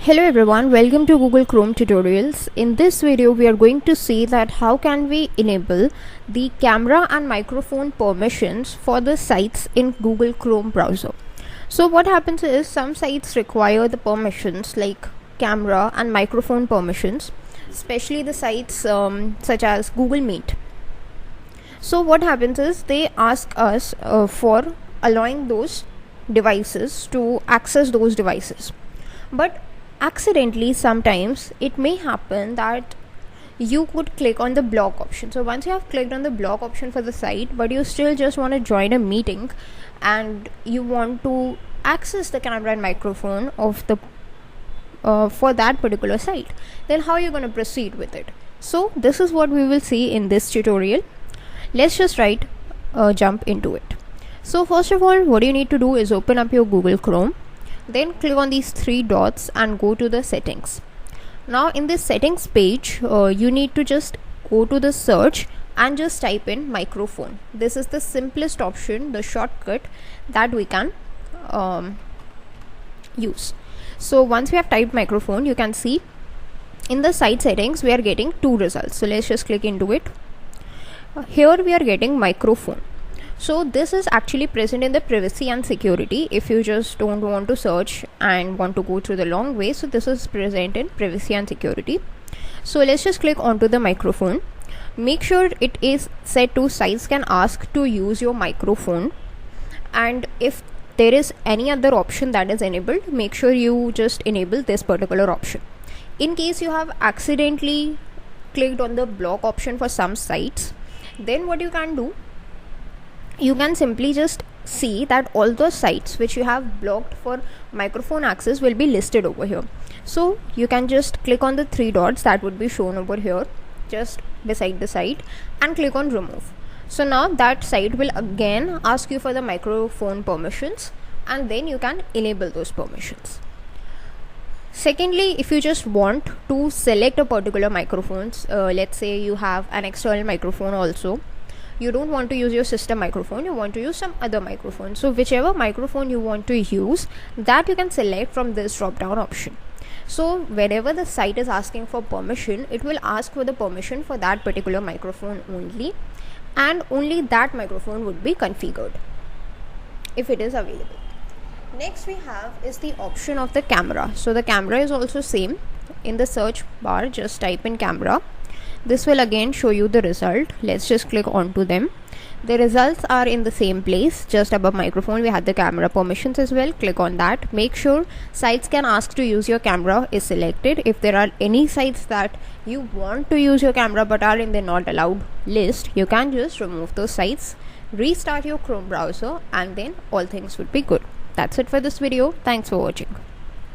Hello everyone, welcome to Google Chrome tutorials. In this video we are going to see that how can we enable the camera and microphone permissions for the sites in Google Chrome browser. So what happens is some sites require the permissions like camera and microphone permissions, especially the sites such as Google Meet. So what happens is they ask us for allowing those devices to access those devices, but accidentally sometimes it may happen that you could click on the block option. So once you have clicked on the block option for the site, but you still just want to join a meeting and you want to access the camera and microphone of the for that particular site, then how are you going to proceed with it? So this is what we will see in this tutorial. Let's just jump into it. So first of all, what you need to do is open up your Google Chrome. Then click on these three dots and go to the settings. Now in this settings page, you need to just go to the search and just type in microphone. This is the simplest option, the shortcut that we can use. So once we have typed microphone, you can see in the site settings we are getting two results. So let's just click into it. Here we are getting microphone. So this is actually present in the privacy and security if you just don't want to search and want to go through the long way. So this is present in privacy and security. So let's just click onto the microphone. Make sure it is set to sites can ask to use your microphone, and if there is any other option that is enabled, make sure you just enable this particular option. In case you have accidentally clicked on the block option for some sites, then what you can do, you can simply just see that all those sites which you have blocked for microphone access will be listed over here. So you can just click on the three dots that would be shown over here just beside the site and click on remove. So now that site will again ask you for the microphone permissions, and then you can enable those permissions. Secondly, if you just want to select a particular microphones, let's say you have an external microphone also, you don't want to use your system microphone, you want to use some other microphone. So whichever microphone you want to use, that you can select from this drop down option. So whenever the site is asking for permission, it will ask for the permission for that particular microphone only, and only that microphone would be configured if it is available. Next we have is the option of the camera. So the camera is also same. In the search bar, just type in camera. This will again show you the result. Let's just click onto them. The results are in the same place. Just above microphone we have the camera permissions as well. Click on that. Make sure sites can ask to use your camera is selected. If there are any sites that you want to use your camera but are in the not allowed list, you can just remove those sites, restart your Chrome browser, and then all things would be good. That's it for this video. Thanks for watching.